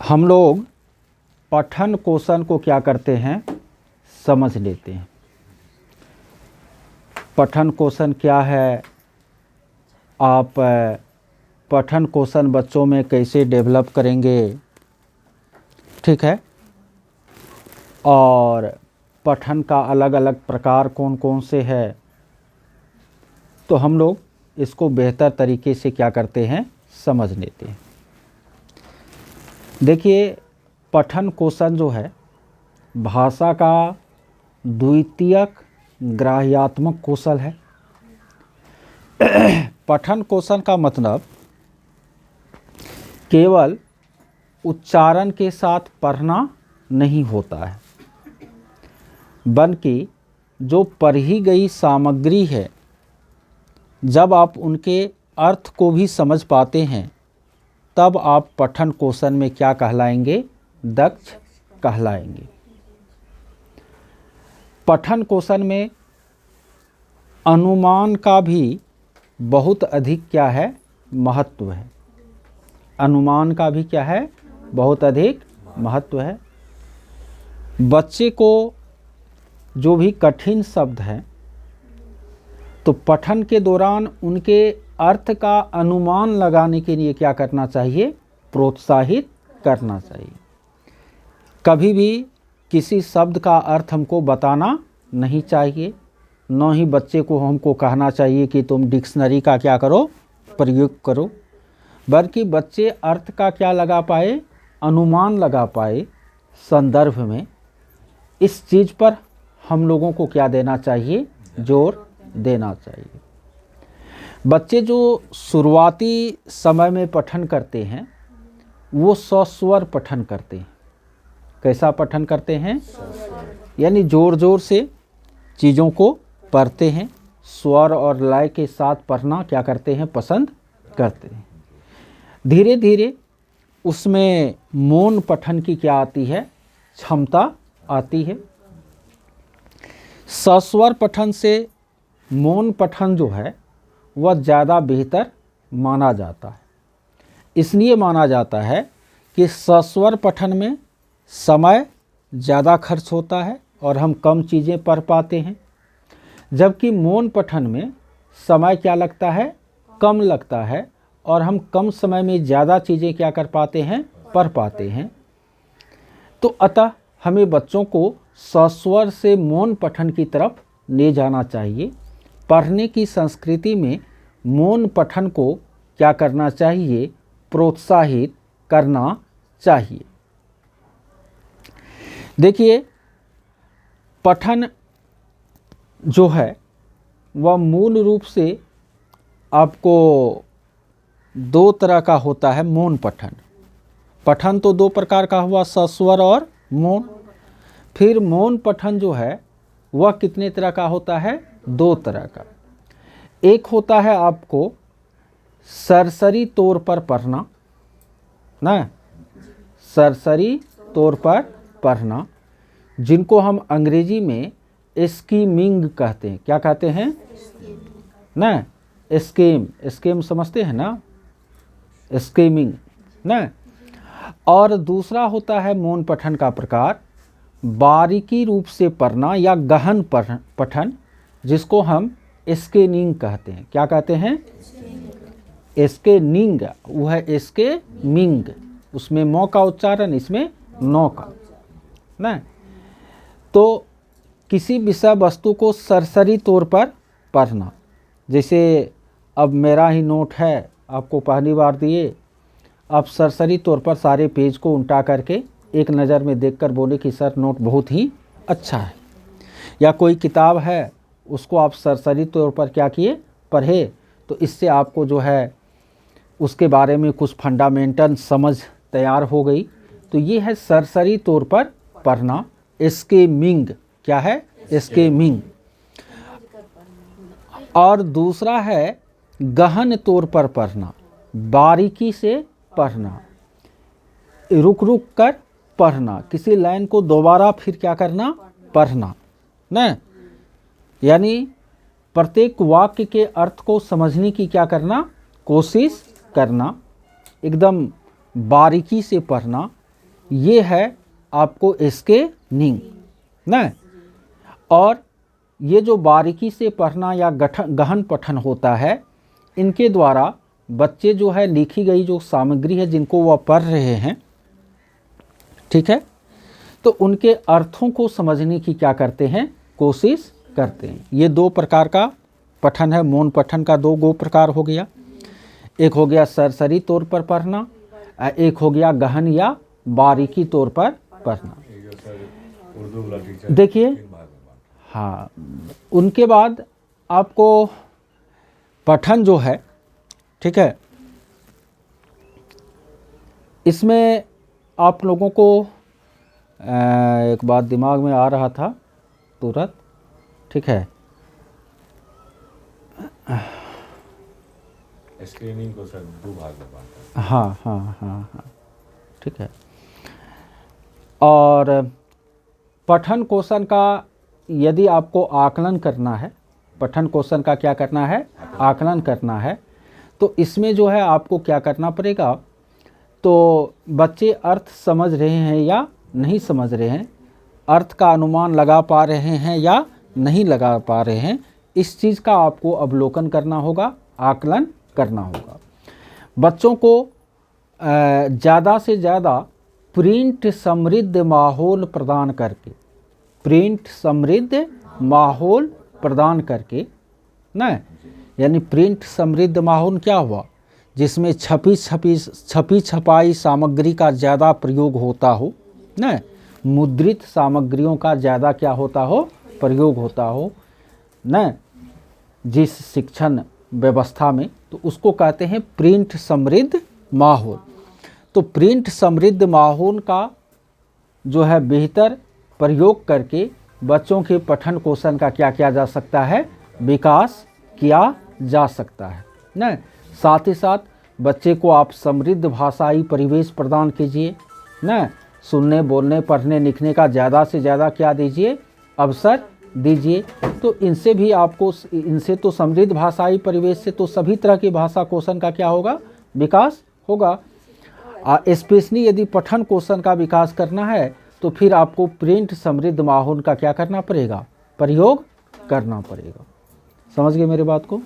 हम लोग पठन कौशल को क्या करते हैं, समझ लेते हैं। पठन कौशल क्या है, आप पठन कौशल बच्चों में कैसे डेवलप करेंगे, ठीक है। और पठन का अलग अलग प्रकार कौन कौन से है, तो हम लोग इसको बेहतर तरीके से क्या करते हैं, समझ लेते हैं। देखिए, पठन कौशल जो है भाषा का द्वितीयक ग्राह्यात्मक कौशल है। पठन कौशल का मतलब केवल उच्चारण के साथ पढ़ना नहीं होता है, बल्कि जो पढ़ी गई सामग्री है, जब आप उनके अर्थ को भी समझ पाते हैं, तब आप पठन कौशल में क्या कहलाएंगे, दक्ष कहलाएंगे। पठन कौशल में अनुमान का भी बहुत अधिक क्या है, महत्व है। अनुमान का भी क्या है, बहुत अधिक महत्व है। बच्चे को जो भी कठिन शब्द हैं, तो पठन के दौरान उनके अर्थ का अनुमान लगाने के लिए क्या करना चाहिए, प्रोत्साहित करना चाहिए। कभी भी किसी शब्द का अर्थ हमको बताना नहीं चाहिए, न ही बच्चे को हमको कहना चाहिए कि तुम डिक्शनरी का क्या करो, प्रयोग करो, बल्कि बच्चे अर्थ का क्या लगा पाए, अनुमान लगा पाए संदर्भ में। इस चीज़ पर हम लोगों को क्या देना चाहिए, जोर देना चाहिए। बच्चे जो शुरुआती समय में पठन करते हैं, वो सस्वर पठन करते हैं। कैसा पठन करते हैं, यानी ज़ोर ज़ोर से चीज़ों को पढ़ते हैं, स्वर और लय के साथ पढ़ना क्या करते हैं, पसंद करते हैं। धीरे धीरे उसमें मौन पठन की क्या आती है, क्षमता आती है। सस्वर पठन से मौन पठन जो है वह ज़्यादा बेहतर माना जाता है। इसलिए माना जाता है कि सस्वर पठन में समय ज़्यादा खर्च होता है और हम कम चीज़ें पढ़ पाते हैं, जबकि मौन पठन में समय क्या लगता है, कम लगता है, और हम कम समय में ज़्यादा चीज़ें क्या कर पाते हैं, पढ़ पाते हैं। तो अतः हमें बच्चों को सस्वर से मौन पठन की तरफ ले जाना चाहिए। पढ़ने की संस्कृति में मौन पठन को क्या करना चाहिए, प्रोत्साहित करना चाहिए। देखिए, पठन जो है वह मूल रूप से आपको दो तरह का होता है। मौन पठन, पठन तो दो प्रकार का हुआ, सस्वर और मौन। फिर मौन पठन जो है वह कितने तरह का होता है, दो तरह का। एक होता है आपको सरसरी तौर पर पढ़ना, ना, सरसरी तौर पर पढ़ना, जिनको हम अंग्रेजी में स्कीमिंग कहते हैं। क्या कहते हैं ना, स्कीम समझते हैं ना, स्कीमिंग ना। और दूसरा होता है मौन पठन का प्रकार बारीकी रूप से पढ़ना या गहन पठन, जिसको हम स्कैनिंग कहते हैं। क्या कहते हैं, स्कैनिंग, वो है स्कैमिंग, उसमें मौ का उच्चारण, इसमें नौ का ना। तो किसी विषय वस्तु को सरसरी तौर पर पढ़ना, जैसे अब मेरा ही नोट है, आपको पहली बार दिए, आप सरसरी तौर पर सारे पेज को उल्टा करके एक नज़र में देखकर बोले कि सर नोट बहुत ही अच्छा है। या कोई किताब है, उसको आप सरसरी तौर पर क्या किए, पढ़े, तो इससे आपको जो है उसके बारे में कुछ फंडामेंटल समझ तैयार हो गई। तो ये है सरसरी तौर पर पढ़ना, स्कीमिंग। क्या है, स्कीमिंग। और दूसरा है गहन तौर पर पढ़ना, बारीकी से पढ़ना, रुक रुक कर पढ़ना, किसी लाइन को दोबारा फिर क्या करना, पढ़ना ना। यानी प्रत्येक वाक्य के अर्थ को समझने की क्या करना, कोशिश करना, एकदम बारीकी से पढ़ना, ये है आपको इसके नींव ना। और ये जो बारीकी से पढ़ना या गहन पठन होता है, इनके द्वारा बच्चे जो है लिखी गई जो सामग्री है जिनको वह पढ़ रहे हैं, ठीक है, तो उनके अर्थों को समझने की क्या करते हैं, कोशिश करते हैं। ये दो प्रकार का पठन है, मौन पठन का दो प्रकार हो गया। एक हो गया सरसरी तौर पर पढ़ना, एक हो गया गहन या बारीकी तौर पर पढ़ना। देखिए, हाँ, उनके बाद आपको पठन जो है, ठीक है, इसमें आप लोगों को एक बात दिमाग में आ रहा था तुरंत, ठीक है, स्क्रीनिंग को सर दो भाग में बांटा। हाँ हाँ हाँ हाँ, ठीक है। और पठन कौशल का यदि आपको आकलन करना है, पठन कौशल का क्या करना है, आकलन करना है, तो इसमें जो है आपको क्या करना पड़ेगा, तो बच्चे अर्थ समझ रहे हैं या नहीं समझ रहे हैं, अर्थ का अनुमान लगा पा रहे हैं या नहीं लगा पा रहे हैं, इस चीज़ का आपको अवलोकन करना होगा, आकलन करना होगा। बच्चों को ज़्यादा से ज़्यादा प्रिंट समृद्ध माहौल प्रदान करके, प्रिंट समृद्ध माहौल प्रदान करके ना, यानी प्रिंट समृद्ध माहौल क्या हुआ, जिसमें छपी छपाई सामग्री का ज़्यादा प्रयोग होता हो ना, मुद्रित सामग्रियों का ज़्यादा क्या होता हो, प्रयोग होता हो ना, जिस शिक्षण व्यवस्था में, तो उसको कहते हैं प्रिंट समृद्ध माहौल। तो प्रिंट समृद्ध माहौल का जो है बेहतर प्रयोग करके बच्चों के पठन कौशल का क्या किया जा सकता है, विकास किया जा सकता है ना। साथ ही साथ बच्चे को आप समृद्ध भाषाई परिवेश प्रदान कीजिए ना, सुनने बोलने पढ़ने लिखने का ज़्यादा से ज़्यादा क्या दीजिए, अवसर दीजिए। तो इनसे भी आपको, इनसे तो समृद्ध भाषाई परिवेश से तो सभी तरह की भाषा कौशल का क्या होगा, विकास होगा। स्पेशली यदि पठन कौशल का विकास करना है तो फिर आपको प्रिंट समृद्ध माहौल का क्या करना पड़ेगा, प्रयोग करना पड़ेगा। समझ गए मेरी बात को?